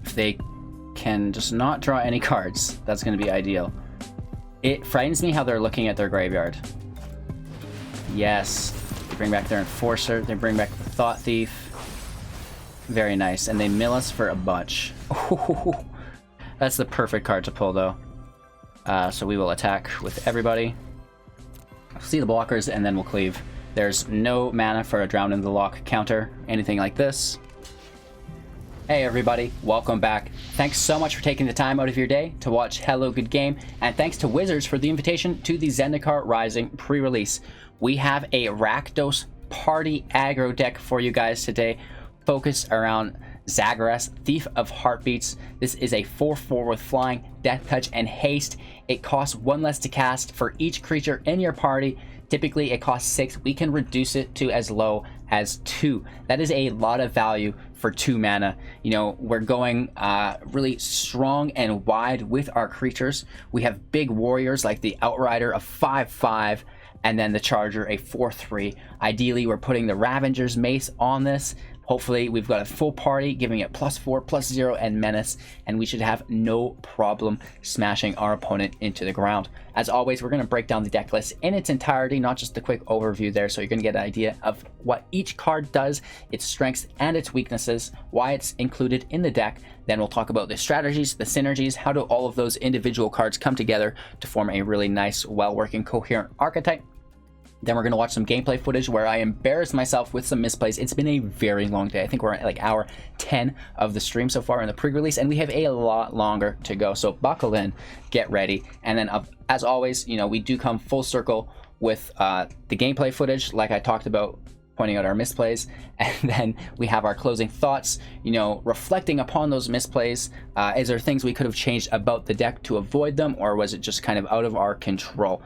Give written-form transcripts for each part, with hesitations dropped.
If they can just not draw any cards, that's going to be ideal. It frightens me how they're looking at their graveyard. Yes. They bring back their Enforcer. They bring back the Thought Thief. Very nice. And they mill us for a bunch. That's the perfect card to pull, though. So we will attack with everybody. See the blockers, and then we'll cleave. There's no mana for a Drown in the Lock counter, anything like this. Hey everybody, welcome back. Thanks so much for taking the time out of your day to watch Hello Good Game, and thanks to Wizards for the invitation to the Zendikar Rising pre-release. We have a Rakdos Party aggro deck for you guys today, focused around Zagras, Thief of Heartbeats. This is a 4/4 with flying, death touch, and haste. It costs 1 less to cast for each creature in your party. Typically it costs 6. We can reduce it to as low as 2. That is a lot of value for 2 mana. You know, we're going really strong and wide with our creatures. We have big warriors like the Outrider, a 5/5, and then the Charger, a 4/3. Ideally, we're putting the Ravager's Mace on this. Hopefully, we've got a full party, giving it +4, +0, and Menace, and we should have no problem smashing our opponent into the ground. As always, we're going to break down the deck list in its entirety, not just the quick overview there, so you're going to get an idea of what each card does, its strengths and its weaknesses, why it's included in the deck. Then we'll talk about the strategies, the synergies, how do all of those individual cards come together to form a really nice, well-working, coherent archetype. Then we're going to watch some gameplay footage where I embarrassed myself with some misplays. It's been a very long day. I think we're at like hour 10 of the stream so far in the pre-release, and we have a lot longer to go. So buckle in, get ready. And then as always, you know, we do come full circle with the gameplay footage, like I talked about, pointing out our misplays. And then we have our closing thoughts, you know, reflecting upon those misplays. Is there things we could have changed about the deck to avoid them, or was it just kind of out of our control?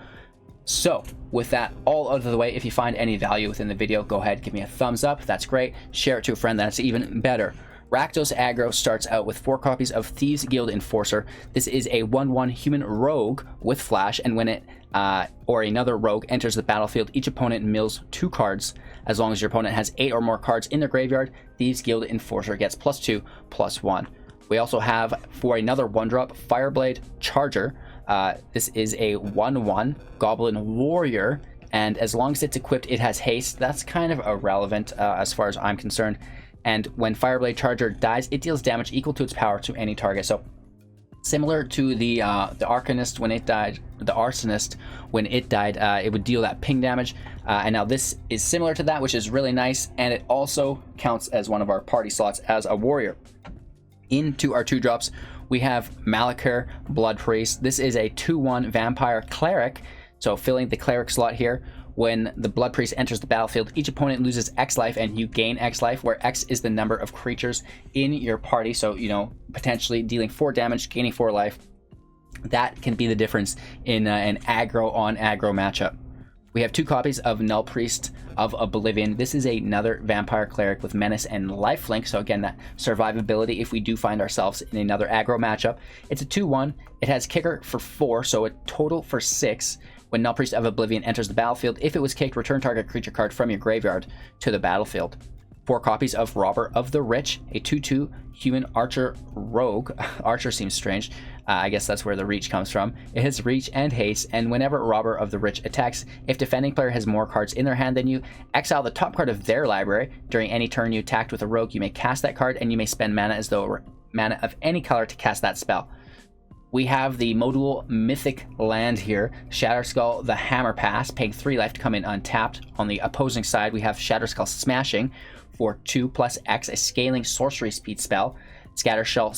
So with that all out of the way, if you find any value within the video, go ahead, give me a thumbs up. That's great. Share it to a friend. That's even better. Rakdos Aggro starts out with 4 copies of Thieves Guild Enforcer. This is a 1/1 human rogue with flash, and when it or another rogue enters the battlefield, each opponent mills 2 cards. As long as your opponent has 8 or more cards in their graveyard, Thieves Guild Enforcer gets +2, +1. We also have, for another 1-drop, Fireblade Charger. This is a 1/1 Goblin Warrior, and as long as it's equipped, it has haste. That's kind of irrelevant as far as I'm concerned. And when Fireblade Charger dies, it deals damage equal to its power to any target. So similar to the Arcanist when it died, the Arsonist when it died, it would deal that ping damage. And now this is similar to that, which is really nice, and it also counts as one of our party slots as a warrior. Into our 2-drops, we have Malakir Blood-Priest. This is a 2/1 Vampire Cleric, so filling the Cleric slot here. When the Blood-Priest enters the battlefield, each opponent loses X life and you gain X life, where X is the number of creatures in your party. So, you know, potentially dealing 4 damage, gaining 4 life. That can be the difference in an aggro on aggro matchup. We have 2 copies of Nullpriest of Oblivion. This is another Vampire Cleric with Menace and Lifelink. So again, that survivability if we do find ourselves in another aggro matchup. It's a 2/1. It has kicker for 4, so a total for 6. When Nullpriest of Oblivion enters the battlefield, if it was kicked, return target creature card from your graveyard to the battlefield. 4 copies of Robber of the Rich, a 2/2 human archer rogue. Archer seems strange. I guess that's where the reach comes from. It has reach and haste, and whenever Robber of the Rich attacks, if defending player has more cards in their hand than you, exile the top card of their library. During any turn you attacked with a rogue, you may cast that card, and you may spend mana as though it were mana of any color to cast that spell. We have the modal Mythic land here, Shatterskull the Hammer Pass, paying 3 life to come in untapped. On the opposing side, we have Shatterskull Smashing for 2 + X, a scaling sorcery speed spell. Shatterskull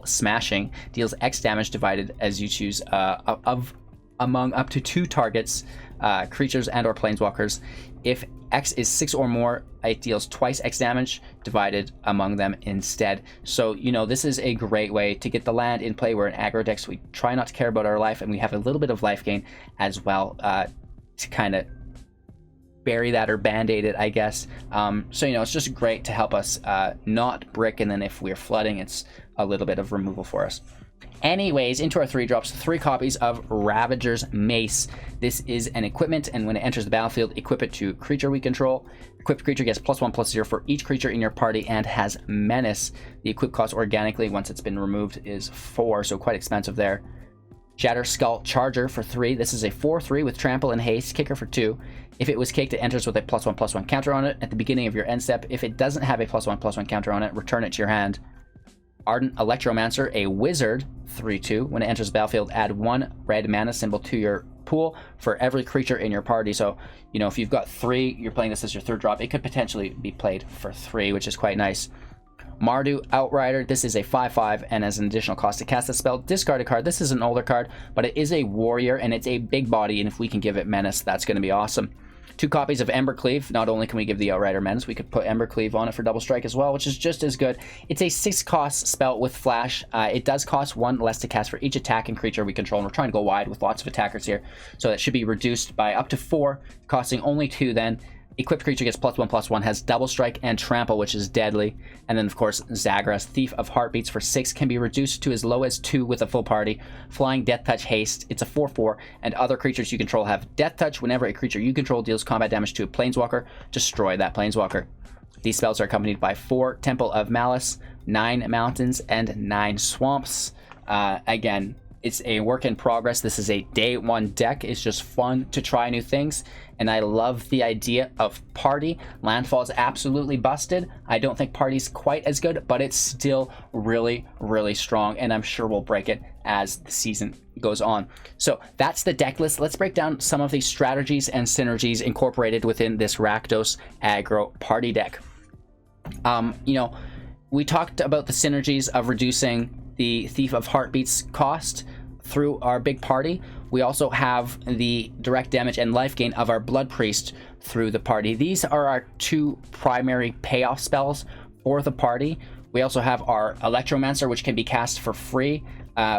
Smashing deals X damage divided as you choose among up to 2 targets, creatures and or planeswalkers. If X is 6 or more, it deals twice X damage divided among them instead. So, you know, this is a great way to get the land in play. We're an aggro deck, so we try not to care about our life, and we have a little bit of life gain as well to kind of bury that or band-aid it, I guess. So, you know, it's just great to help us not brick, and then if we're flooding, it's a little bit of removal for us. Anyways, into our 3-drops, 3 copies of Ravager's Mace. This is an equipment, and when it enters the battlefield, equip it to creature we control. Equipped creature gets +1/+0 for each creature in your party and has Menace. The equip cost organically, once it's been removed, is 4, so quite expensive there. Shatterskull Charger for 3. This is a 4/3 with Trample and Haste, kicker for 2. If it was kicked, it enters with a +1/+1 counter on it at the beginning of your end step. If it doesn't have a +1/+1 counter on it, return it to your hand. Ardent Electromancer, a wizard, 3/2. When it enters the battlefield, add 1 red mana symbol to your pool for every creature in your party. So, you know, if you've got 3, you're playing this as your 3rd drop, it could potentially be played for 3, which is quite nice. Mardu Outrider, this is a 5/5, and as an additional cost to cast the spell, discard a card. This is an older card, but it is a warrior, and it's a big body, and if we can give it Menace, that's going to be awesome. 2 copies of Embercleave. Not only can we give the Outrider Menace, we could put Embercleave on it for double strike as well, which is just as good. It's a 6-cost spell with Flash. It does cost 1 less to cast for each attacking creature we control, and we're trying to go wide with lots of attackers here, so that should be reduced by up to 4, costing only 2 then. Equipped creature gets +1/+1, has double strike and trample, which is deadly. And then, of course, Zagras, Thief of Heartbeats for 6, can be reduced to as low as 2 with a full party. Flying, Death Touch, Haste. It's a 4/4, and other creatures you control have Death Touch. Whenever a creature you control deals combat damage to a Planeswalker, destroy that Planeswalker. These spells are accompanied by 4 Temple of Malice, 9 Mountains, and 9 Swamps. Again, it's a work in progress. This is a day 1 deck. It's just fun to try new things, and I love the idea of Party. Landfall is absolutely busted. I don't think Party's quite as good, but it's still really, really strong, and I'm sure we'll break it as the season goes on. So that's the deck list. Let's break down some of the strategies and synergies incorporated within this Rakdos Aggro Party deck. You know, we talked about the synergies of reducing the Thief of Heartbeats cost through our big party. We also have the direct damage and life gain of our Blood-Priest through the party. These are our 2 primary payoff spells for the party. We also have our Electromancer, which can be cast for free,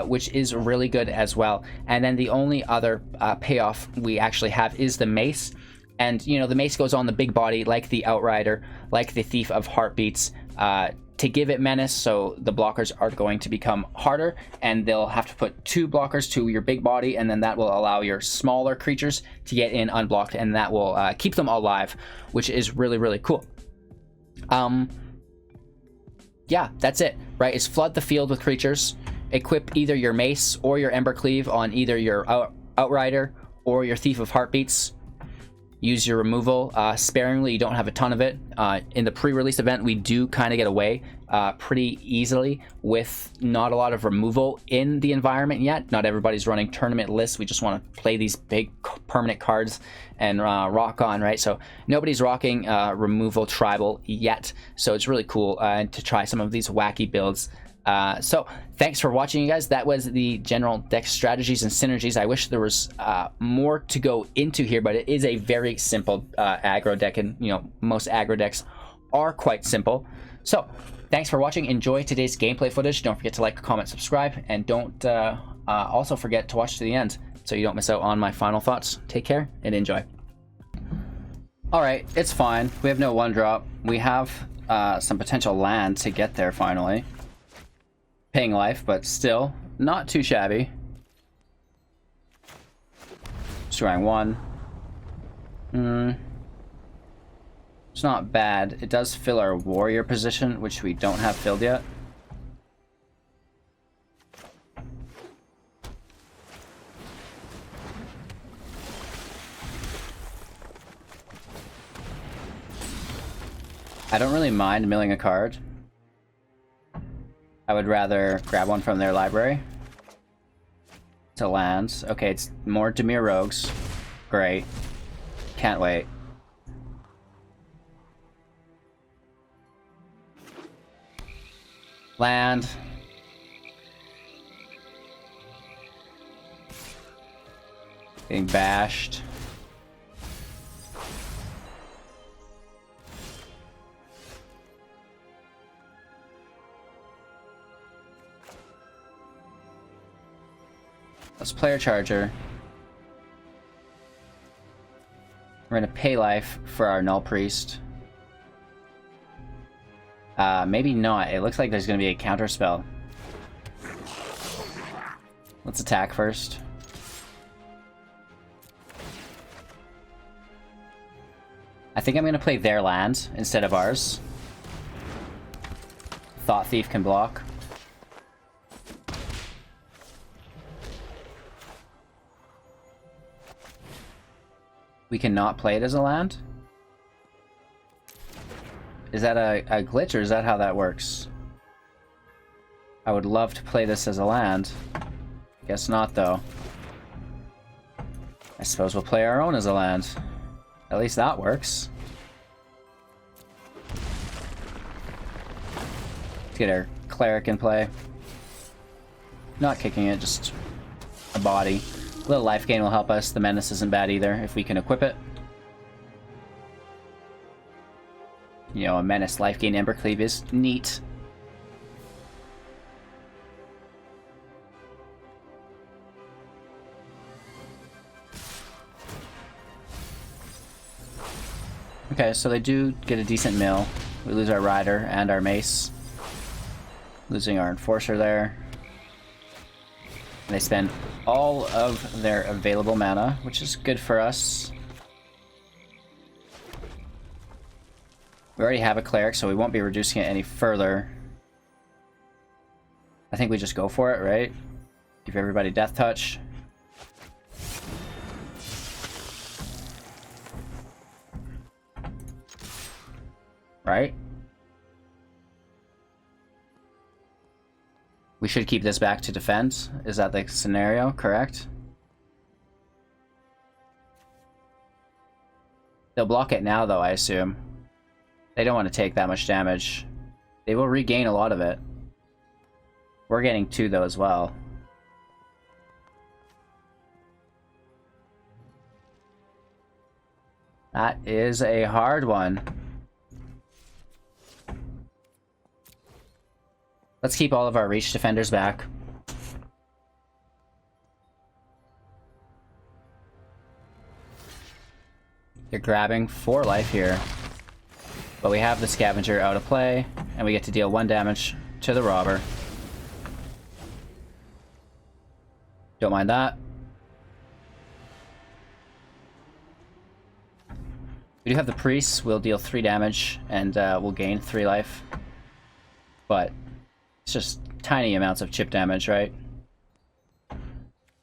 which is really good as well. And then the only other payoff we actually have is the Mace. And, you know, the Mace goes on the big body, like the Outrider, like the Thief of Heartbeats, to give it Menace, so the blockers are going to become harder, and they'll have to put 2 blockers to your big body, and then that will allow your smaller creatures to get in unblocked, and that will keep them alive, which is really, really cool. Yeah, that's it, right? It's flood the field with creatures, equip either your Mace or your Embercleave on either your Outrider or your Thief of Heartbeats. Use your removal sparingly. You don't have a ton of it. In the pre-release event, we do kind of get away pretty easily with not a lot of removal in the environment yet. Not everybody's running tournament lists. We just want to play these big permanent cards and rock on, right? So nobody's rocking removal tribal yet. So it's really cool to try some of these wacky builds. So thanks for watching, you guys. That was the general deck strategies and synergies. I wish there was more to go into here, but it is a very simple aggro deck, and you know, most aggro decks are quite simple. So thanks for watching. Enjoy today's gameplay footage. Don't forget to like, comment, subscribe, and don't also forget to watch to the end so you don't miss out on my final thoughts. Take care and enjoy. All right, it's fine. We have no 1-drop. We have some potential land to get there finally. Paying life, but still not too shabby. Destroying 1. It's not bad. It does fill our warrior position, which we don't have filled yet. I don't really mind milling a card. I would rather grab one from their library. To lands. Okay, it's more Dimir Rogues. Great. Can't wait. Land. Getting bashed. Let's play our Charger. We're gonna pay life for our Nullpriest. Maybe not. It looks like there's gonna be a counter spell. Let's attack first. I think I'm going to play their land instead of ours. Thought Thief can block. We cannot play it as a land? Is that a glitch, or is that how that works? I would love to play this as a land. Guess not, though. I suppose we'll play our own as a land. At least that works. Let's get our cleric in play. Not kicking it, just a body. A little life gain will help us. The menace isn't bad either if we can equip it. You know, a menace life gain Embercleave is neat. Okay, so they do get a decent mill. We lose our Rider and our Mace. Losing our Enforcer there. And they spend all of their available mana, which is good for us. We already have a Cleric, so we won't be reducing it any further. I think we just go for it, right? Give everybody Death Touch. Right? We should keep this back to defend. Is that the scenario? Correct? They'll block it now, though, I assume. They don't want to take that much damage. They will regain a lot of it. We're getting 2, though, as well. That is a hard one. Let's keep all of our reach defenders back. They're grabbing 4 life here. But we have the Scavenger out of play, and we get to deal 1 damage to the Robber. Don't mind that. We do have the Priests. We'll deal 3 damage, and we'll gain 3 life. But it's just tiny amounts of chip damage, right?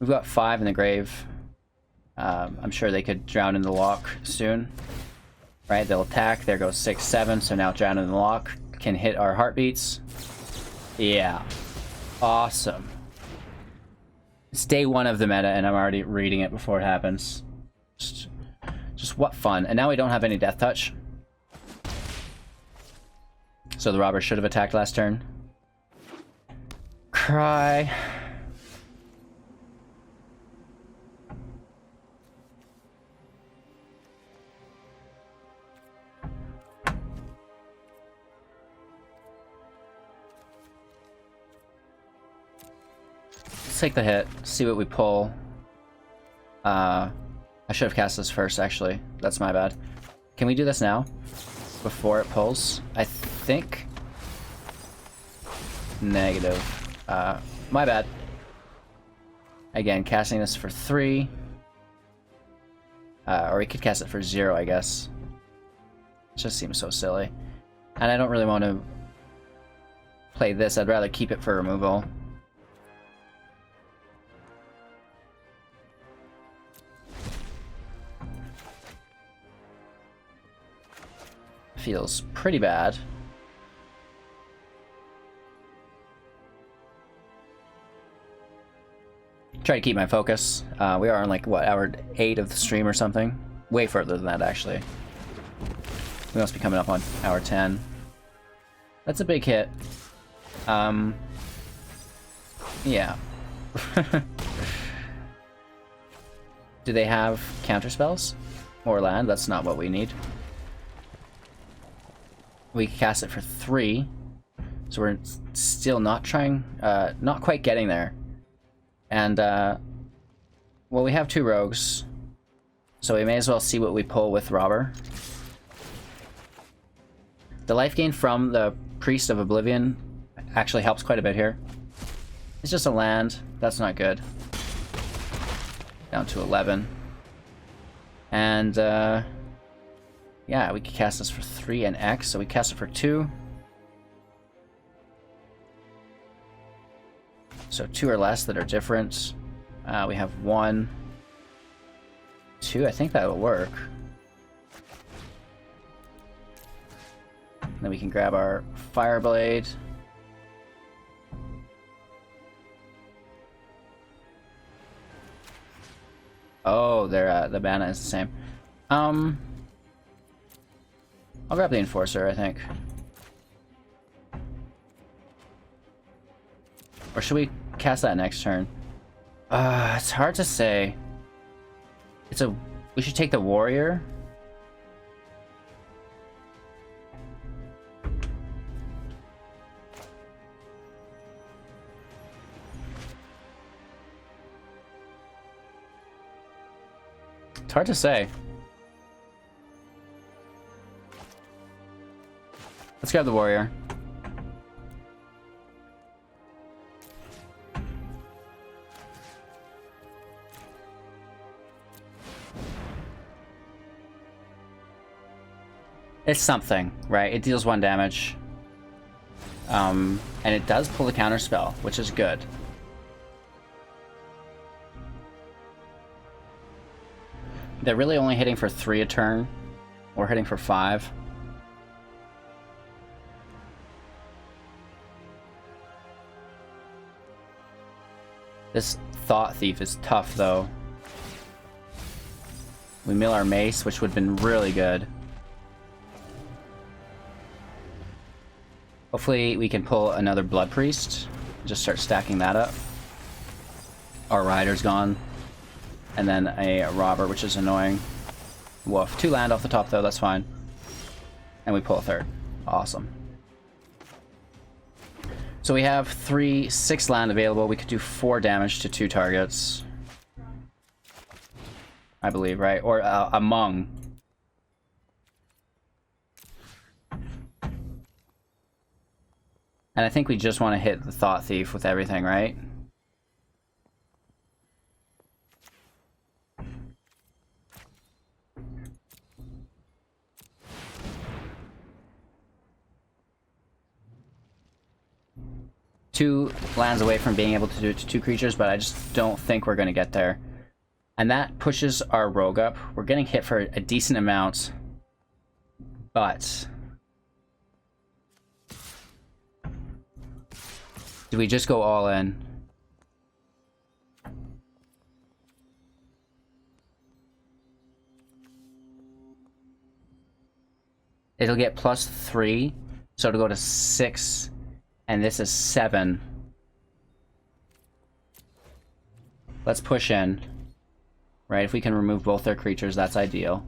We've got 5 in the grave. I'm sure they could drown in the lock soon. Right, they'll attack. There goes 6, 7. So now drown in the lock can hit our heartbeats. Yeah. Awesome. It's day 1 of the meta, and I'm already reading it before it happens. Just what fun. And now we don't have any Death Touch. So the Robber should have attacked last turn. Cry. Let's take the hit, see what we pull. I should have cast this first, actually. That's my bad. Can we do this now? Before it pulls? I think... Negative. My bad. Again, casting this for 3. Or we could cast it for 0, I guess. It just seems so silly. And I don't really want to play this. I'd rather keep it for removal. Feels pretty bad. Try to keep my focus. We are on like, what, hour 8 of the stream or something? Way further than that, actually. We must be coming up on hour 10. That's a big hit. Yeah. Do they have counter spells? Or land? That's not what we need. We can cast it for 3. So we're still not trying, not quite getting there. And, well, we have 2 rogues. So we may as well see what we pull with Robber. The life gain from the Priest of Oblivion actually helps quite a bit here. It's just a land. That's not good. Down to 11. And, yeah, we can cast this for 3 and X, so we cast it for 2. So 2 or less that are different. We have 1, 2. I think that'll work. Then we can grab our Fireblade. Oh, the mana is the same. I'll grab the Enforcer, I think. Or should we cast that next turn? It's hard to say. We should take the Warrior. It's hard to say. Let's grab the Warrior. It's something, right? It deals 1 damage. And it does pull the counter spell, which is good. They're really only hitting for 3 a turn. We're hitting for 5. This Thought Thief is tough, though. We mill our Mace, which would have been really good. Hopefully we can pull another Blood-Priest. Just start stacking that up. Our Rider's gone. And then a Robber, which is annoying. Woof. 2 land off the top, though. That's fine. And we pull a 3rd. Awesome. So we have 6 land available. We could do 4 damage to 2 targets. I believe, right? Or among. And I think we just want to hit the Thought Thief with everything, right? Two lands away from being able to do it to 2 creatures, but I just don't think we're going to get there. And that pushes our Rogue up. We're getting hit for a decent amount, but do we just go all in? It'll get +3, so it'll go to 6, and this is 7. Let's push in. Right, if we can remove both their creatures, that's ideal.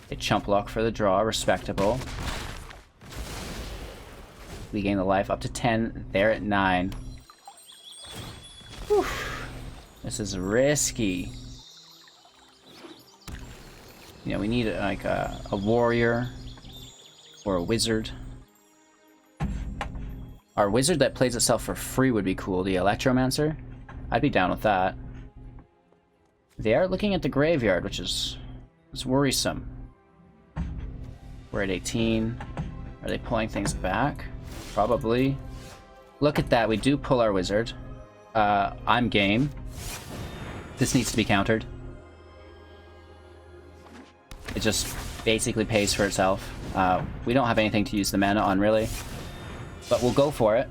A chump block for the draw, respectable. We gain the life up to 10, they're at 9. Whew. This is risky. You know, we need like a warrior or a wizard. Our wizard that plays itself for free would be cool, the Electromancer. I'd be down with that. They are looking at the graveyard, which is worrisome. We're at 18. Are they pulling things back? Probably. Look at that, we do pull our wizard. I'm game. This needs to be countered. It just basically pays for itself. We don't have anything to use the mana on, really. But we'll go for it.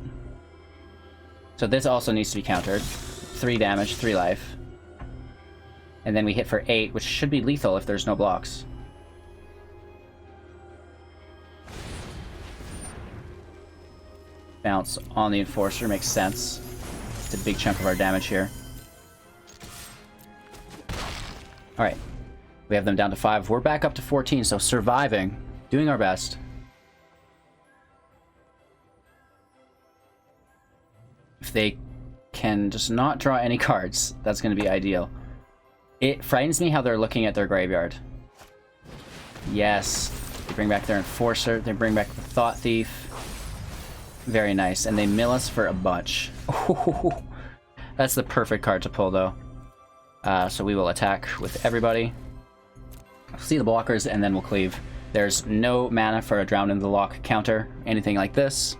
So this also needs to be countered. 3 damage, 3 life. And then we hit for 8, which should be lethal if there's no blocks. Bounce on the Enforcer makes sense. It's a big chunk of our damage here. Alright. We have them down to 5. We're back up to 14, so surviving. Doing our best. If they can just not draw any cards, that's going to be ideal. It frightens me how they're looking at their graveyard. Yes. They bring back their Enforcer. They bring back the Thought Thief. Very nice. And they mill us for a bunch. That's the perfect card to pull, though. So we will attack with everybody. See the blockers, and then we'll cleave. There's no mana for a Drown in the Lock counter, anything like this.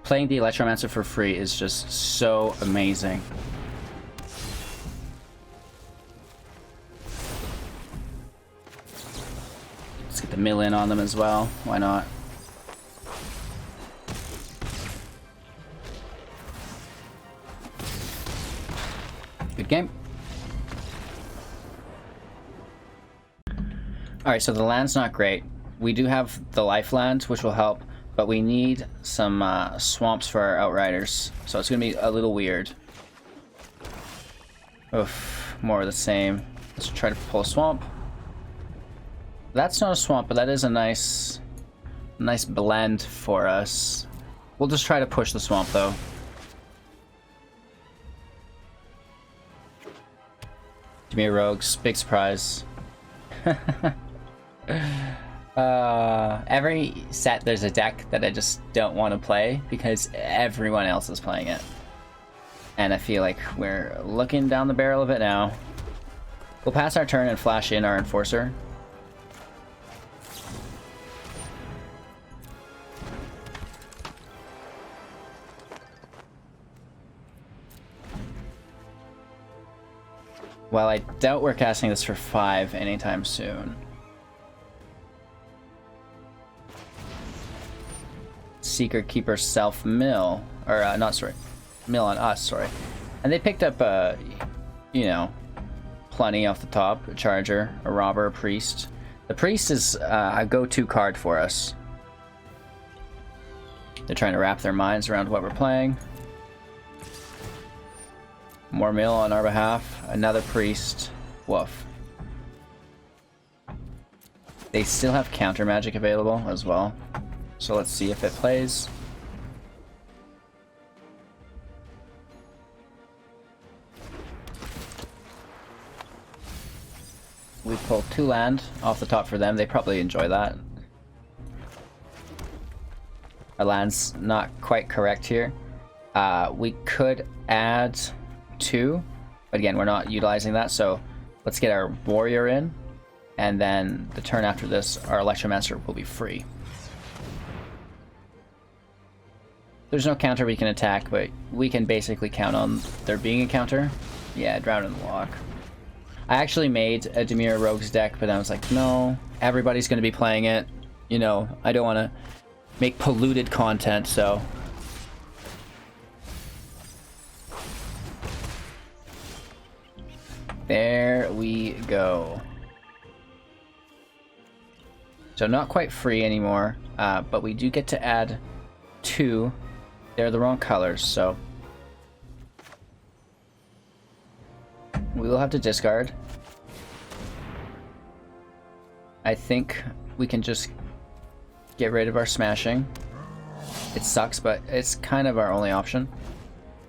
Playing the Electromancer for free is just so amazing. Let's get the mill in on them as well. Why not? Good game. Alright, so the land's not great. We do have the life land, which will help, but we need some swamps for our Outriders. So it's going to be a little weird. Oof, more of the same. Let's try to pull a swamp. That's not a swamp, but that is a nice blend for us. We'll just try to push the swamp, though. Dimir Rogues, big surprise. Every set there's a deck that I just don't want to play because everyone else is playing it. And I feel like we're looking down the barrel of it now. We'll pass our turn and flash in our Enforcer. Well, I doubt we're casting this for 5 anytime soon. Seeker Keeper self-mill. Or, not sorry. Mill on us, sorry. And they picked up, you know, plenty off the top. A Charger, a Robber, a Priest. The Priest is a go-to card for us. They're trying to wrap their minds around what we're playing. More mill on our behalf. Another Priest. Woof. They still have counter magic available as well. So let's see if it plays. We pulled 2 land off the top for them. They probably enjoy that. Our land's not quite correct here. We could add 2, but again, we're not utilizing that, so let's get our Warrior in, and then the turn after this, our Electromancer will be free. There's no counter we can attack, but we can basically count on there being a counter. Yeah, Drown in the Lock. I actually made a Dimir Rogues deck, but I was like, no, everybody's going to be playing it. You know, I don't want to make polluted content, so... There we go. So not quite free anymore, but we do get to add 2. They're the wrong colors, so... we will have to discard. I think we can just get rid of our Smashing. It sucks, but it's kind of our only option.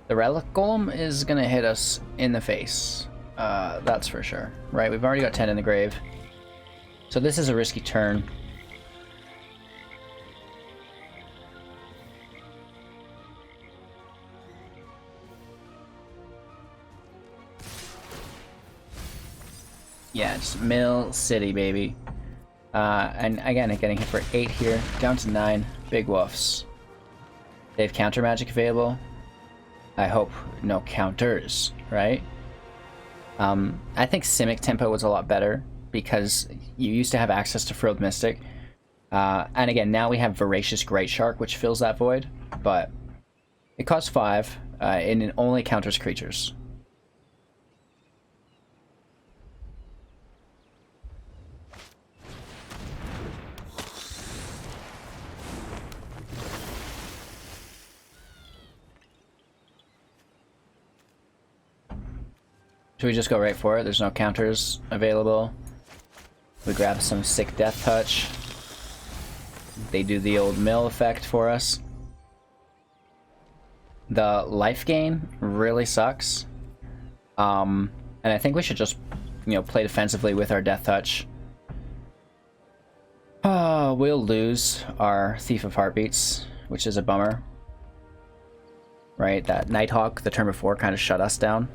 The Relic Golem is going to hit us in the face. That's for sure. Right, we've already got 10 in the grave. So this is a risky turn. Yeah, just Mill City, baby. And again, getting hit for 8 here, down to 9. Big woofs. They have counter magic available. I hope no counters, right? I think Simic Tempo was a lot better because you used to have access to Frilled Mystic. And again, now we have Voracious Great Shark, which fills that void, but it costs 5 and it only counters creatures. Should we just go right for it? There's no counters available. We grab some sick Death Touch. They do the old mill effect for us. The life gain really sucks. And I think we should just, you know, play defensively with our Death Touch. We'll lose our Thief of Heartbeats, which is a bummer. Right, that Nighthawk the turn before kind of shut us down.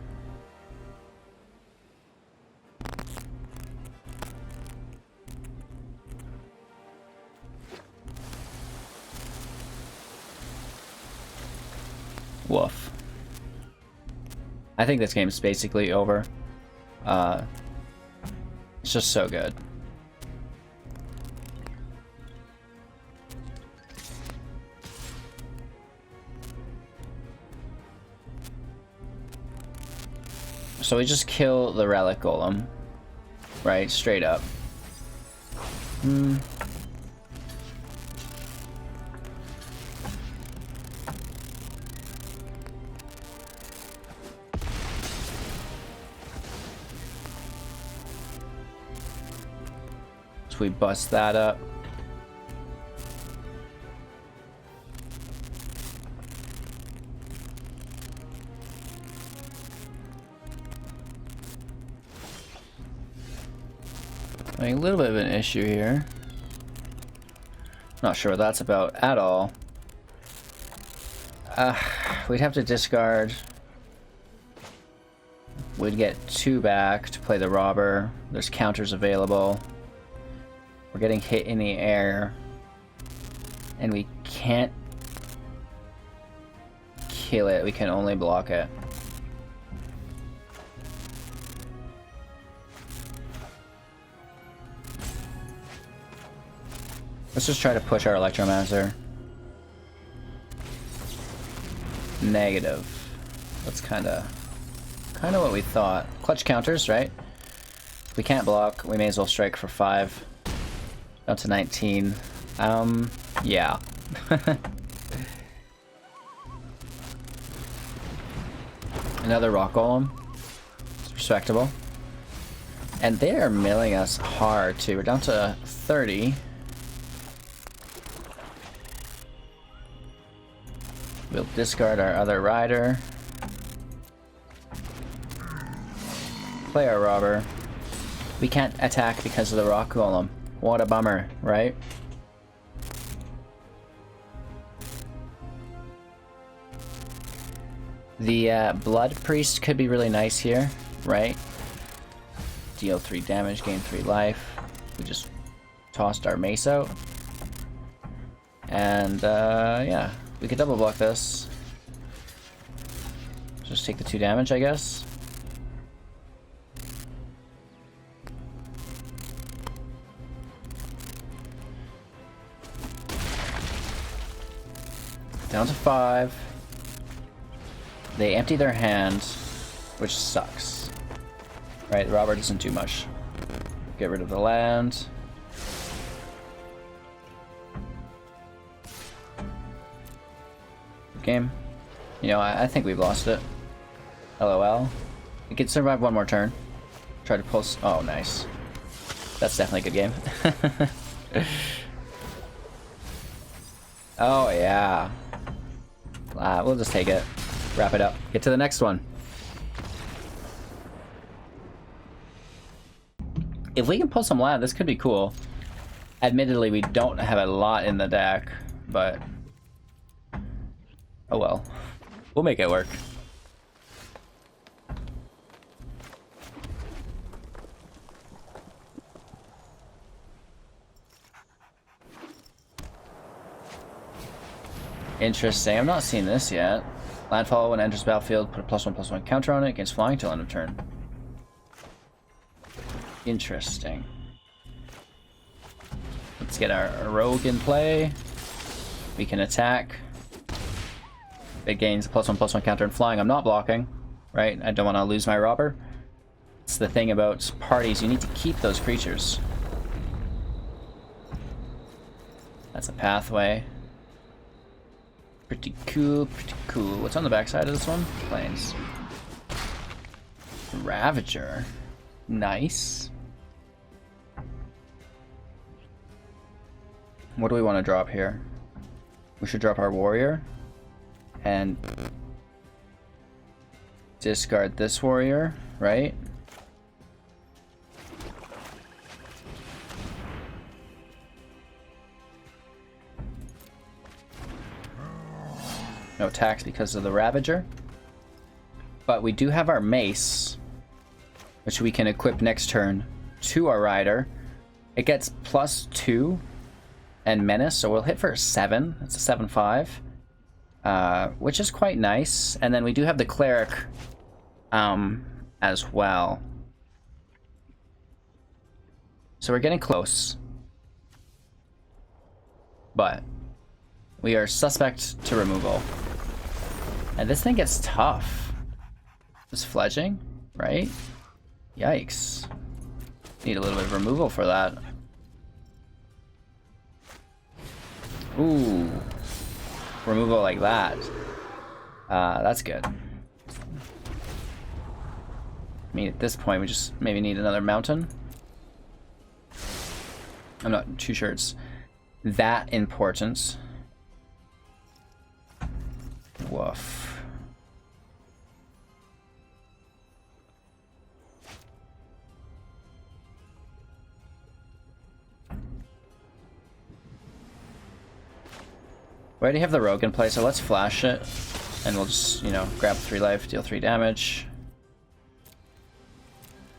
Woof. I think this game's basically over. It's just so good. So we just kill the Relic Golem, right? Straight up. So we bust that up. A little bit of an issue here. Not sure what that's about at all. We'd have to discard. We'd get 2 back to play the robber. There's counters available. We're getting hit in the air. And we can't kill it. We can only block it. Let's just try to push our Electromancer. Negative. That's kind of what we thought. Clutch counters, right? If we can't block, we may as well strike for 5. Down to 19. Yeah. Another Rock Golem. It's respectable. And they are milling us hard too. We're down to 30. We'll discard our other rider. Play our robber. We can't attack because of the Rock Golem. What a bummer, right? The Blood-Priest could be really nice here, right? Deal 3 damage, gain 3 life. We just tossed our Mace out. And yeah. We could double block this. Just take the 2 damage, I guess. Down to 5. They empty their hand, which sucks. Right, the robber doesn't do much. Get rid of the land. Game. You know, I think we've lost it. LOL. We could survive one more turn. Try to pulse. Oh, nice. That's definitely a good game. Oh, yeah. We'll just take it. Wrap it up. Get to the next one. If we can pull some land, this could be cool. Admittedly, we don't have a lot in the deck, but oh well. We'll make it work. Interesting. I'm not seeing this yet. Landfall, when it enters the battlefield, put a +1/+1 counter on it against flying till end of turn. Interesting. Let's get our rogue in play. We can attack. It gains a +1/+1 counter and flying. I'm not blocking, right? I don't want to lose my robber. It's the thing about parties, you need to keep those creatures. That's a pathway. Pretty cool, pretty cool. What's on the backside of this one? Plains. Ravager. Nice. What do we want to drop here? We should drop our warrior. And discard this warrior, right? No attacks because of the Ravager. But we do have our Mace, which we can equip next turn to our Rider. It gets +2 and Menace, so we'll hit for a 7. It's a 7/5, which is quite nice. And then we do have the Cleric as well. So we're getting close. But we are suspect to removal. And this thing gets tough. This fledging, right? Yikes. Need a little bit of removal for that. Ooh. Removal like that. That's good. I mean, at this point, we just maybe need another mountain. I'm not too sure it's that important. Woof. We already have the rogue in play, so let's flash it. And we'll just, you know, grab 3 life, deal 3 damage.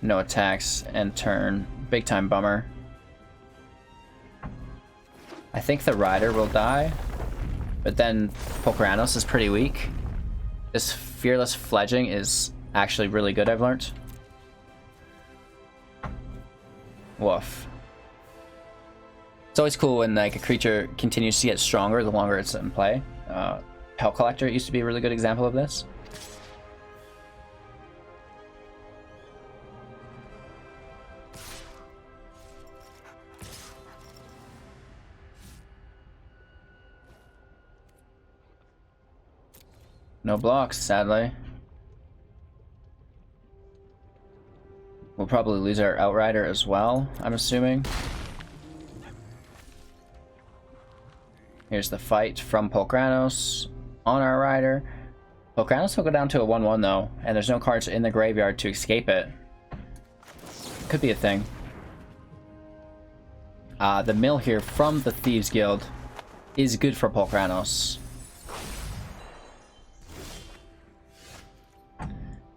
No attacks, end turn. Big time bummer. I think the Rider will die, but then Pokranos is pretty weak. This Fearless Fledging is actually really good, I've learned. Woof. It's always cool when like a creature continues to get stronger the longer it's in play. Hell Collector used to be a really good example of this. No blocks, sadly. We'll probably lose our Outrider as well, I'm assuming. Here's the fight from Pokranos on our Rider. Pokranos will go down to a 1/1 though, and there's no cards in the graveyard to escape it. Could be a thing. The mill here from the Thieves Guild is good for Pokranos.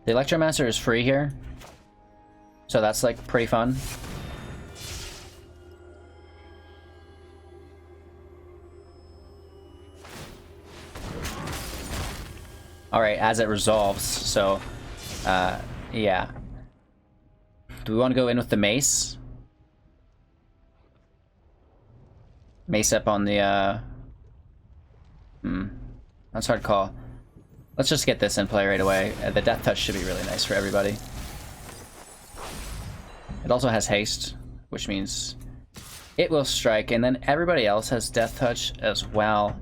The Electromancer is free here, so that's like pretty fun. Alright, as it resolves, so, yeah. Do we want to go in with the Mace? Mace up on the, that's hard to call. Let's just get this in play right away. The Death Touch should be really nice for everybody. It also has haste, which means it will strike, and then everybody else has Death Touch as well.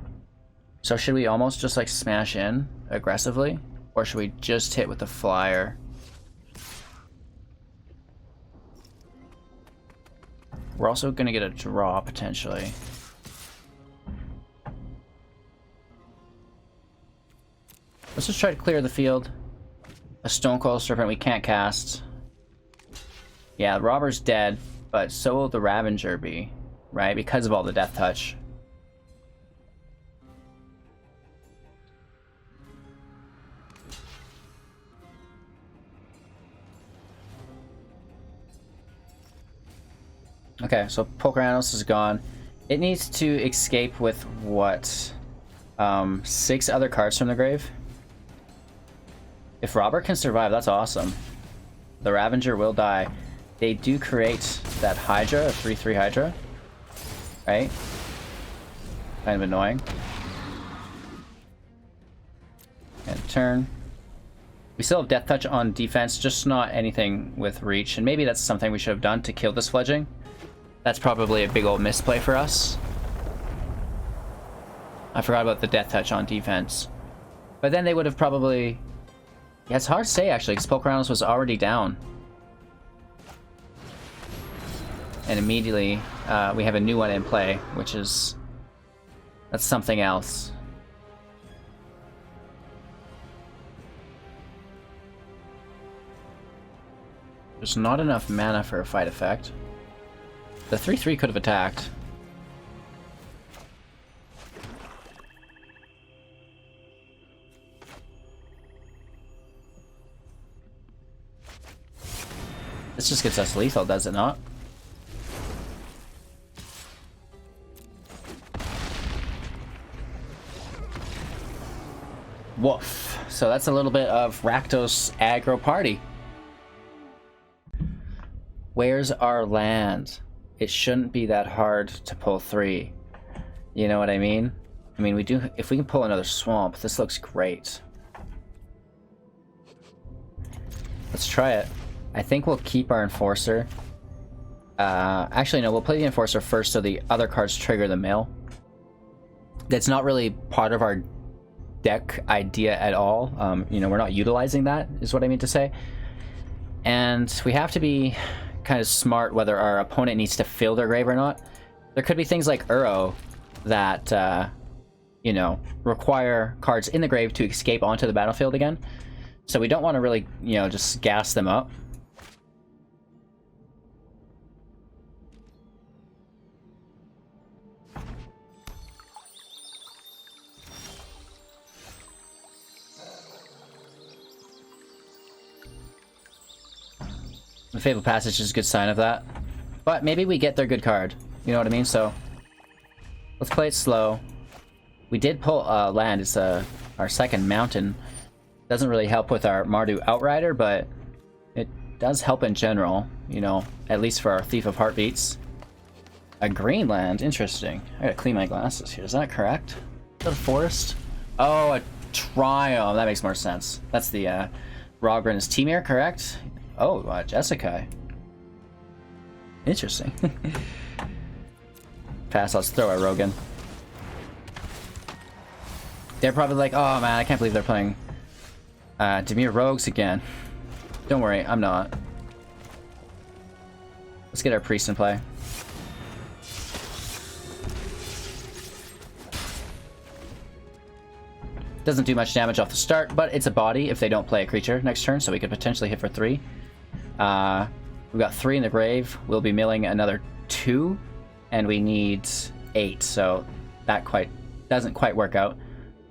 So should we almost just like smash in aggressively, or should we just hit with the flyer? We're also gonna get a draw potentially. Let's just try to clear the field. A Stonecoil Serpent we can't cast. Yeah, Robber's dead, but so will the Ravager be, right? Because of all the Death Touch. Okay, so Pokranos is gone. It needs to escape with what? 6 other cards from the grave? If Robber can survive, that's awesome. The Ravager will die. They do create that Hydra, a 3/3 Hydra. Right? Kind of annoying. And turn. We still have Death Touch on defense, just not anything with reach. And maybe that's something we should have done to kill this Fledging. That's probably a big old misplay for us. I forgot about the Death Touch on defense. But then they would have probably... Yeah, it's hard to say actually, because Pokranos was already down. And immediately we have a new one in play, which is... That's something else. There's not enough mana for a fight effect. The 3/3 could have attacked. This just gets us lethal, does it not? Woof. So that's a little bit of Rakdos Aggro Party. Where's our land? It shouldn't be that hard to pull 3. You know what I mean? I mean, we do. If we can pull another swamp, this looks great. Let's try it. I think we'll keep our Enforcer. Actually, no, we'll play the Enforcer first so the other cards trigger the mill. That's not really part of our deck idea at all. You know, we're not utilizing that, is what I mean to say. And we have to be kind of smart whether our opponent needs to fill their grave or not. There could be things like Uro that, you know, require cards in the grave to escape onto the battlefield again. So we don't want to really, you know, just gas them up. The Fabled Passage is a good sign of that. But maybe we get their good card. You know what I mean? So let's play it slow. We did pull land. It's our second mountain. Doesn't really help with our Mardu Outrider, but it does help in general. You know, at least for our Thief of Heartbeats. A green land. Interesting. I gotta clean my glasses here. Is that correct? Is that a forest? Oh, a triumph. That makes more sense. That's the Rogren's Temir, correct? Oh, Jessica. Interesting. Pass, let's throw a Rogan. They're probably like, oh man, I can't believe they're playing Dimir Rogues again. Don't worry, I'm not. Let's get our Priest in play. Doesn't do much damage off the start, but it's a body if they don't play a creature next turn, so we could potentially hit for 3. We've got 3 in the grave. We'll be milling another 2, and we need 8, so that doesn't quite work out.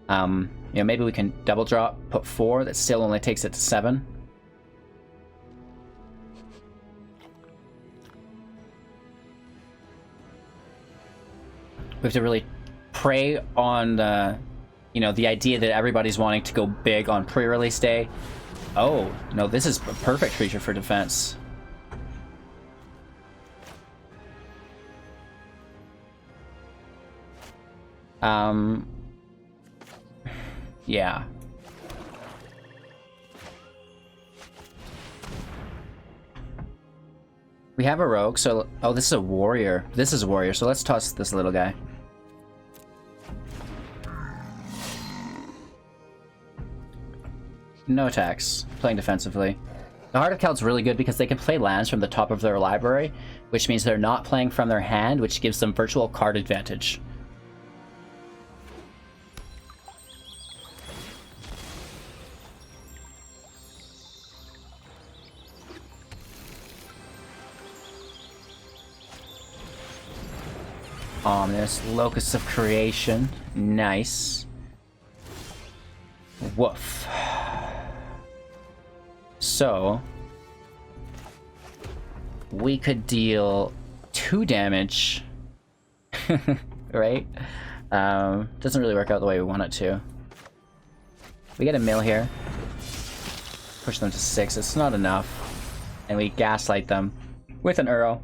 You know, maybe we can double drop, put 4. That still only takes it to 7. We have to really prey on the, you know, the idea that everybody's wanting to go big on pre-release day. Oh, no, this is a perfect creature for defense. Yeah. We have a rogue, so... Oh, this is a warrior. This is a warrior, so let's toss this little guy. No attacks. Playing defensively. The Heart of Kelt's really good because they can play lands from the top of their library, which means they're not playing from their hand, which gives them virtual card advantage. Ominous. Locus of Creation. Nice. Woof. So, we could deal 2 damage, right? Doesn't really work out the way we want it to. We get a mill here. Push them to 6. It's not enough. And we gaslight them with an Uro.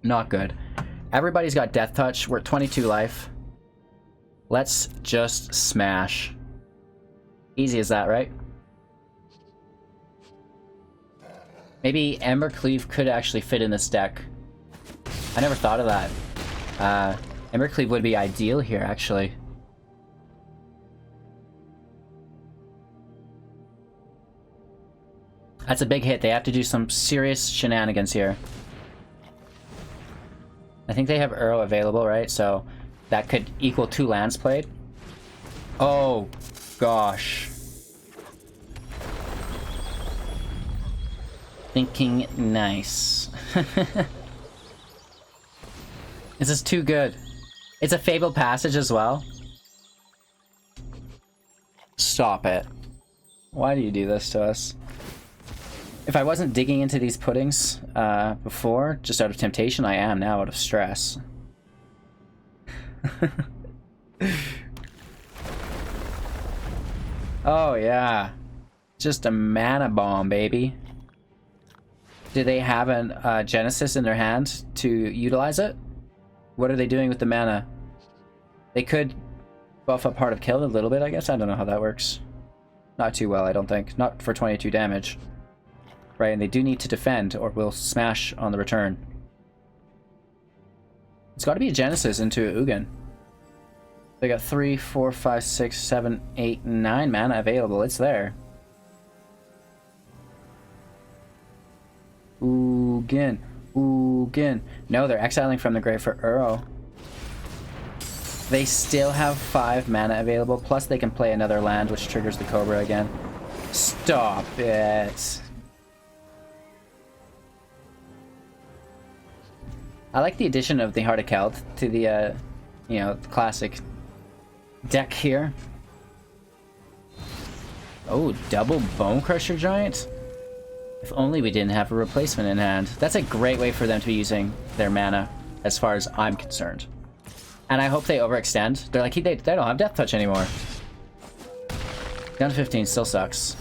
Not good. Everybody's got Death Touch. We're at 22 life. Let's just smash. Easy as that, right? Maybe Embercleave could actually fit in this deck. I never thought of that. Embercleave would be ideal here, actually. That's a big hit. They have to do some serious shenanigans here. I think they have Uro available, right? So that could equal 2 lands played. Oh, gosh. Thinking nice. This is too good. It's a Fabled Passage as well. Stop it. Why do you do this to us? If I wasn't digging into these puddings before, just out of temptation, I am now out of stress. Oh yeah, just a mana bomb, baby. Do they have a Genesis in their hand to utilize it? What are they doing with the mana? They could buff up Heart of Kill a little bit, I guess. I don't know how that works. Not too well, I don't think. Not for 22 damage. Right, and they do need to defend, or will smash on the return. It's got to be a Genesis into Ugin. They got 3, 4, 5, 6, 7, 8, 9 mana available. It's there. Ugin. Ugin. No, they're exiling from the grave for Uro. They still have 5 mana available, plus they can play another land, which triggers the Cobra again. Stop it. I like the addition of the Heart of Keld to the, you know, the classic deck here. Oh, double Bone Crusher Giant? If only we didn't have a replacement in hand. That's a great way for them to be using their mana, as far as I'm concerned. And I hope they overextend. They're like, they don't have Death Touch anymore. Down to 15 still sucks.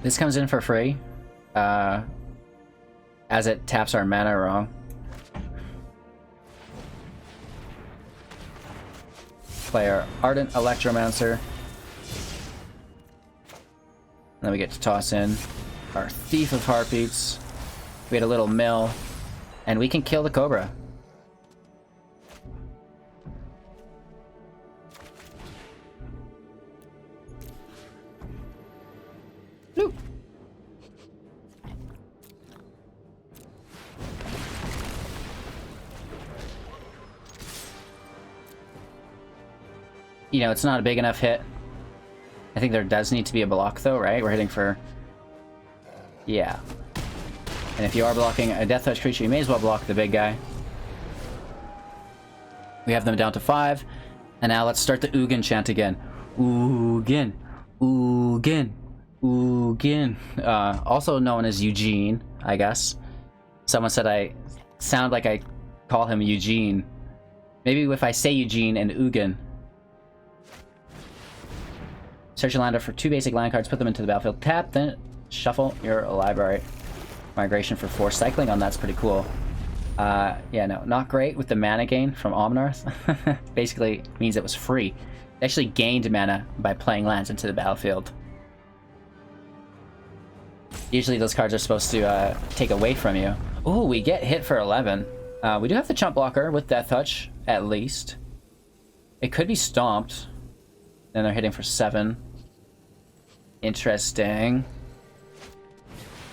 This comes in for free. As it taps our mana wrong. Play our Ardent Electromancer. And then we get to toss in our Thief of Heartbeats. We had a little mill. And we can kill the Cobra. Loop. You know, it's not a big enough hit. I think there does need to be a block though, right? We're hitting for... Yeah. And if you are blocking a Death Touch creature, you may as well block the big guy. We have them down to 5. And now let's start the Ugin chant again. Ugin. Ugin. Ugin. Also known as Eugene, I guess. Someone said I sound like I call him Eugene. Maybe if I say Eugene and Ugin. Search your land for 2 basic land cards, put them into the battlefield, tap, then shuffle your library. Migration for 4 cycling on that's pretty cool. Yeah, no, not great with the mana gain from Omnarth. Basically means it was free. It actually gained mana by playing lands into the battlefield. Usually those cards are supposed to take away from you. Ooh, we get hit for 11. We do have the chump blocker with Death Touch, at least. It could be stomped. Then they're hitting for 7. Interesting.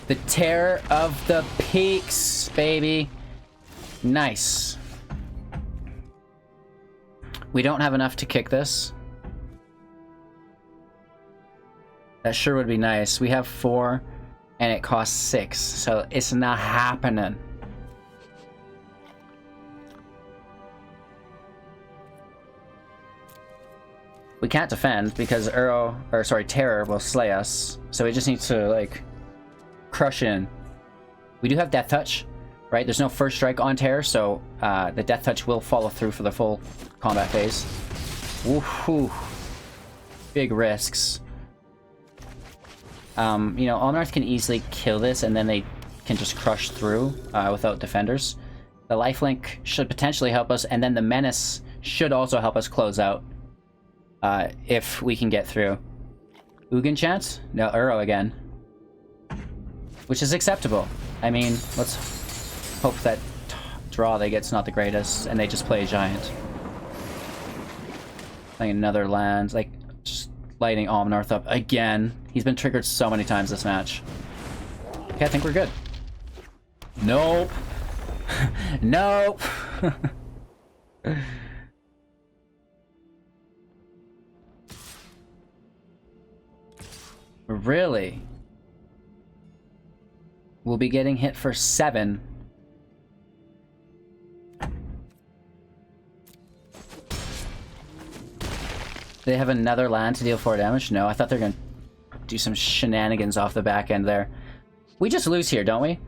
The Terror of the Peaks, baby. Nice. We don't have enough to kick this. That sure would be nice. We have 4, and it costs 6, so it's not happening. We can't defend because Terror will slay us. So we just need to, like, crush in. We do have Death Touch, right? There's no first strike on Terror, so the Death Touch will follow through for the full combat phase. Woohoo! Big risks. You know, Omnarth can easily kill this, and then they can just crush through without defenders. The lifelink should potentially help us, and then the Menace should also help us close out. If we can get through. Ugin chance? No, Uro again. Which is acceptable. I mean, let's hope that draw they get's not the greatest, and they just play a giant. Playing another land, like, just lighting Omnarth up again. He's been triggered so many times this match. Okay, I think we're good. Nope. Nope. Really? We'll be getting hit for 7. They have another land to deal 4 damage? No, I thought they were gonna do some shenanigans off the back end there. We just lose here, don't we?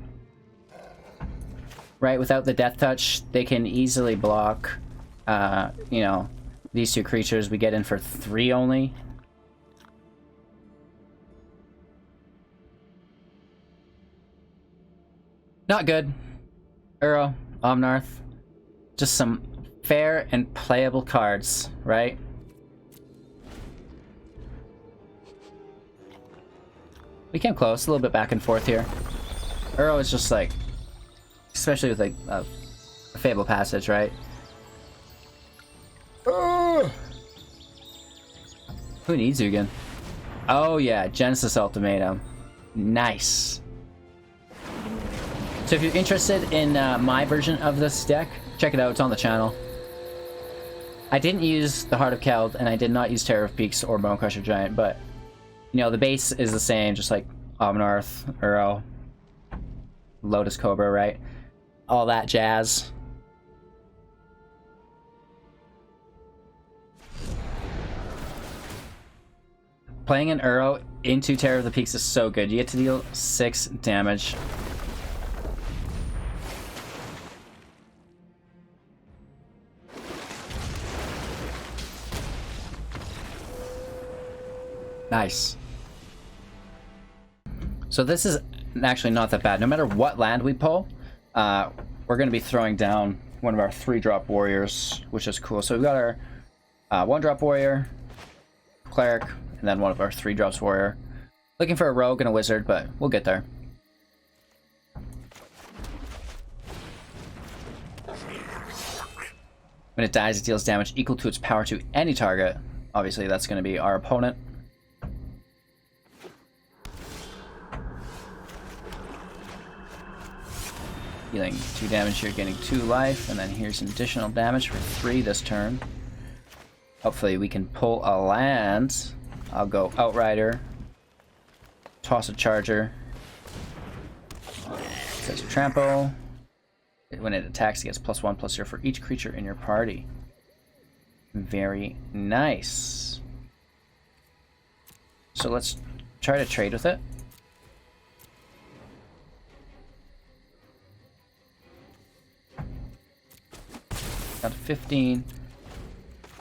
Right, without the death touch, they can easily block, you know, these two creatures. We get in for 3 only. Not good. Uro, Omnarth. Just some fair and playable cards, right? We came close, a little bit back and forth here. Uro is just like, especially with like a Fable Passage, right? Who needs Ugin? Oh yeah, Genesis Ultimatum. Nice. So if you're interested in my version of this deck, check it out, it's on the channel. I didn't use the Heart of Keld, and I did not use Terror of Peaks or Bonecrusher Giant, but, you know, the base is the same, just like Omnarth, Uro, Lotus Cobra, right? All that jazz. Playing an Uro into Terror of the Peaks is so good. You get to deal 6 damage. Nice. So this is actually not that bad. No matter what land we pull, we're going to be throwing down one of our 3-drop warriors, which is cool. So we've got our 1-drop warrior, cleric, and then one of our 3-drops warrior. Looking for a rogue and a wizard, but we'll get there. When it dies, it deals damage equal to its power to any target. Obviously, that's going to be our opponent. Dealing 2 damage here, getting 2 life, and then here's an additional damage for 3 this turn. Hopefully we can pull a land. I'll go Outrider, toss a Charger, says Trample. When it attacks, it gets +1/+0 for each creature in your party. Very nice. So let's try to trade with it. Got 15.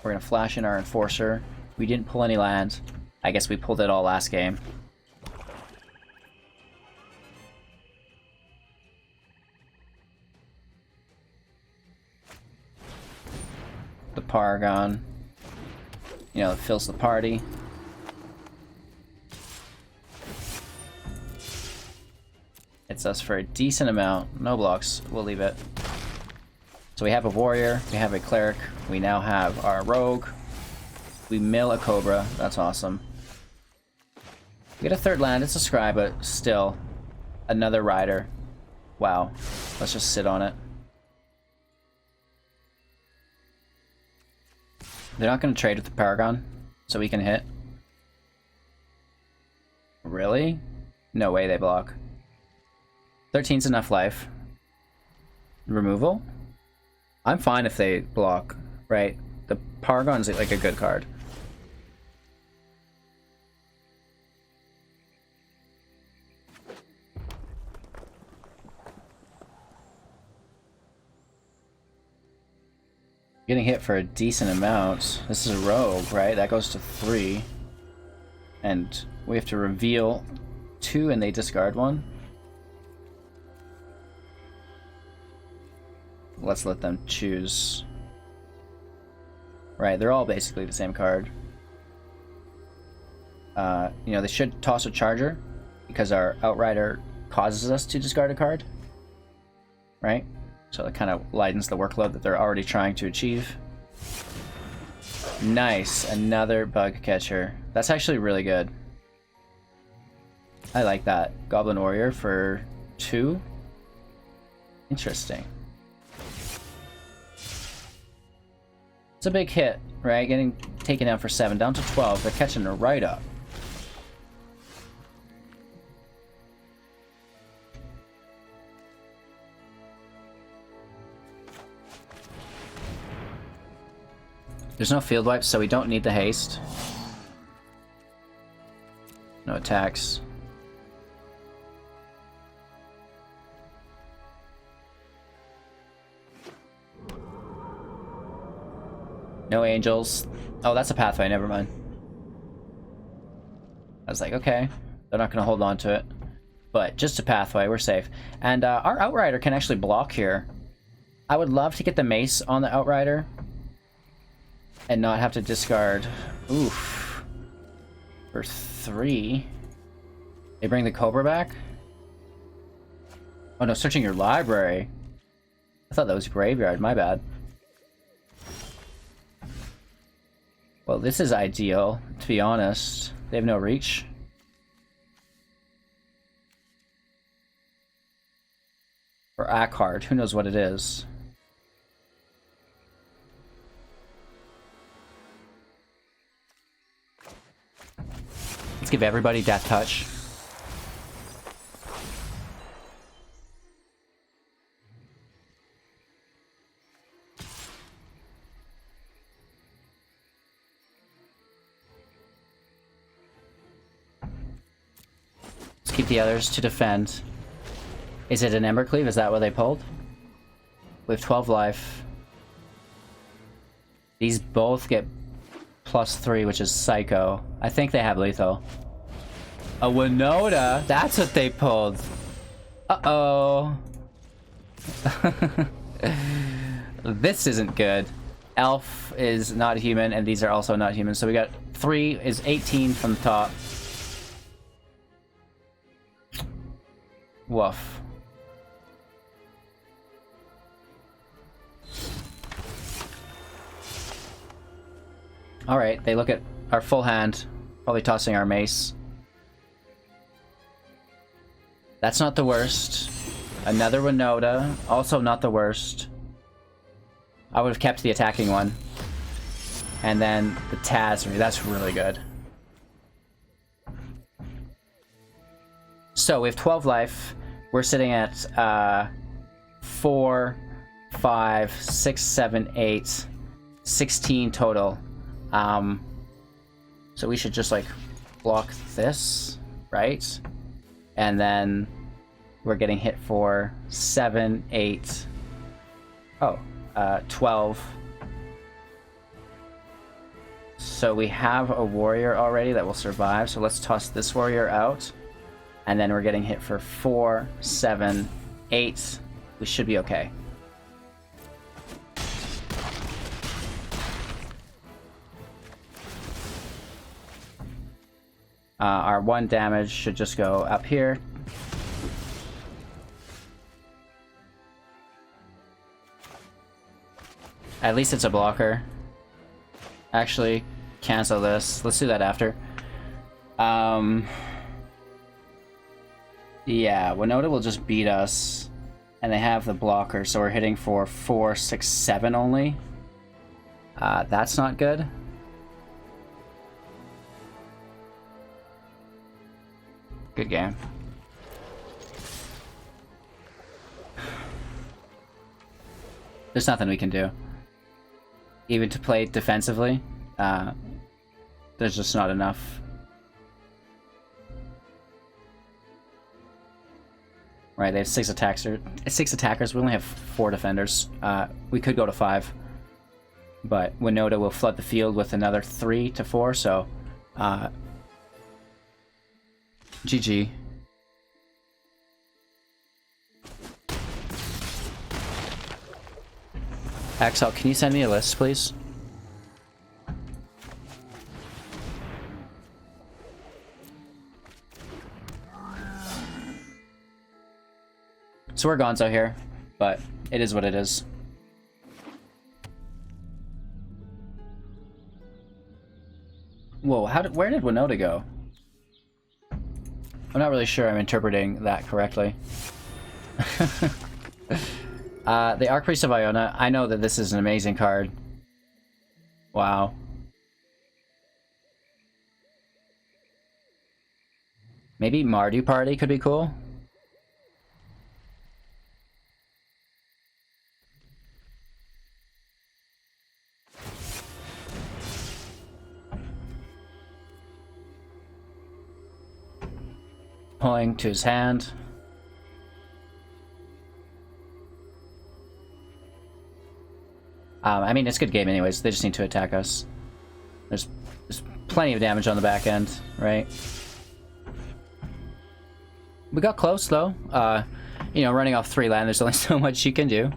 We're gonna flash in our Enforcer. We didn't pull any land. I guess we pulled it all last game. The Paragon, you know, it fills the party. It's us for a decent amount. No blocks. We'll leave it. So we have a warrior, we have a cleric, we now have our rogue. We mill a cobra. That's awesome. We get a 3rd land. It's a scry, but still another rider. Wow. Let's just sit on it. They're not going to trade with the Paragon, so we can hit. Really? No way they block. 13's enough life. Removal? I'm fine if they block, right? The Paragon's like a good card. Getting hit for a decent amount. This is a rogue, right? That goes to 3. And we have to reveal 2 and they discard 1. Let's let them choose. Right, they're all basically the same card. You know, they should toss a Charger because our Outrider causes us to discard a card. Right? So it kind of lightens the workload that they're already trying to achieve. Nice, another Bug Catcher. That's actually really good. I like that. Goblin Warrior for 2. Interesting. It's a big hit, right? Getting taken down for 7, down to 12. They're catching her right up. There's no field wipes, so we don't need the haste. No attacks. No angels. Oh, that's a pathway, never mind. I was like, okay, they're not going to hold on to it. But just a pathway, we're safe. And our Outrider can actually block here. I would love to get the Mace on the Outrider. And not have to discard... Oof. For 3. They bring the Cobra back? Oh no, searching your library. I thought that was graveyard, my bad. Well, this is ideal, to be honest. They have no reach. Or Akard, who knows what it is. Let's give everybody Death Touch. Let's keep the others to defend. Is it an Embercleave? Is that what they pulled? We have 12 life. These both get +3, which is Psycho. I think they have lethal. A Winota! That's what they pulled! Uh-oh! This isn't good. Elf is not human, and these are also not human. So we got 3 is 18 from the top. Woof. Alright, they look at our full hand, probably tossing our Mace. That's not the worst. Another Winota, also not the worst. I would have kept the attacking one. And then the Tazri, that's really good. So we have 12 life. We're sitting at 4, 5, 6, 7, 8, 16 total. So we should just like block this, right? And then we're getting hit for 7, 8, 12. So we have a warrior already that will survive, so let's toss this warrior out. And then we're getting hit for 4, 7, 8. We should be okay. Our 1 damage should just go up here. At least it's a blocker. Actually, cancel this. Let's do that after. Yeah, Winota will just beat us. And they have the blocker, so we're hitting for 4, 6, 7 only. That's not good. Good game. There's nothing we can do. Even to play defensively, there's just not enough. Right, they have 6 attackers. We only have 4 defenders. We could go to 5. But Winota will flood the field with another 3 to 4, so... GG. Axel, can you send me a list, please? So we're Gonzo here, but it is what it is. Whoa, where did Winota go? I'm not really sure I'm interpreting that correctly. The Archpriest of Iona, I know that this is an amazing card. Wow. Maybe Mardu Party could be cool? Pulling to his hand. I mean, it's a good game anyways. They just need to attack us. There's plenty of damage on the back end, right? We got close, though. You know, running off 3 land, there's only so much you can do.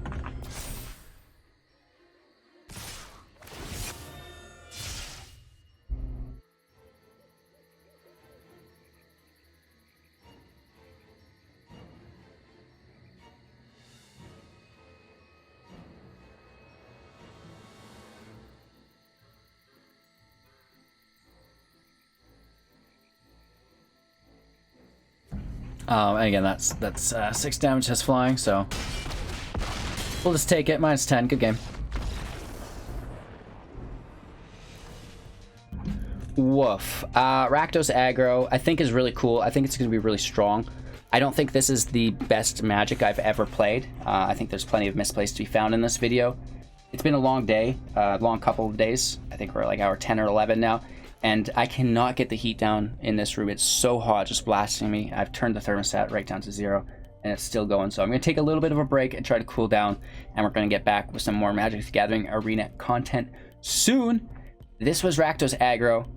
And again, that's 6 damage has flying, so we'll just take it. -10. Good game. Woof. Rakdos Aggro, I think, is really cool. I think it's going to be really strong. I don't think this is the best Magic I've ever played. I think there's plenty of misplays to be found in this video. It's been a long day, long couple of days. I think we're like hour 10 or 11 now. And I cannot get the heat down in this room. It's so hot, just blasting me. I've turned the thermostat right down to 0, and it's still going. So I'm going to take a little bit of a break and try to cool down, and we're going to get back with some more Magic the Gathering Arena content soon. This was Rakdos Aggro.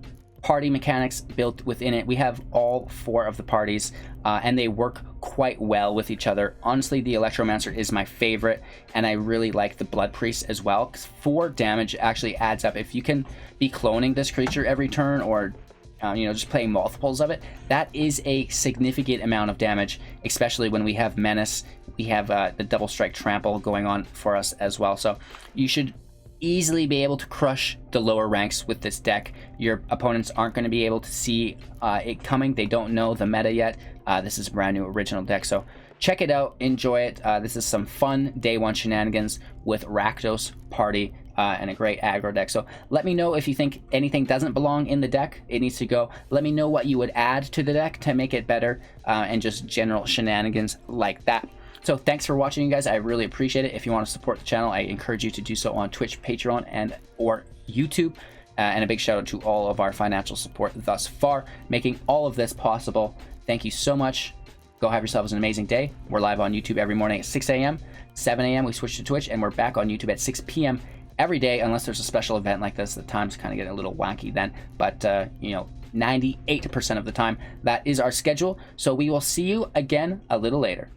Party mechanics built within it. We have all 4 of the parties, and they work quite well with each other. Honestly, the Electromancer is my favorite, and I really like the Blood-Priest as well, because 4 damage actually adds up. If you can be cloning this creature every turn, or you know, just playing multiples of it, that is a significant amount of damage, especially when we have Menace. We have the Double Strike Trample going on for us as well. So you should easily be able to crush the lower ranks with this deck. Your opponents aren't going to be able to see it coming. They don't know the meta yet. This is a brand new original deck, so check it out, enjoy it. This is some fun day 1 shenanigans with Rakdos Party and a great aggro deck. So let me know if you think anything doesn't belong in the deck. It needs to go. Let me know what you would add to the deck to make it better, and just general shenanigans like that. So thanks for watching, you guys. I really appreciate it. If you want to support the channel, I encourage you to do so on Twitch, Patreon, and or YouTube. And a big shout out to all of our financial support thus far, making all of this possible. Thank you so much. Go have yourselves an amazing day. We're live on YouTube every morning at 6 a.m. 7 a.m. we switch to Twitch, and we're back on YouTube at 6 p.m. every day, unless there's a special event like this. The times kind of get a little wacky then, but you know, 98% of the time, that is our schedule. So we will see you again a little later.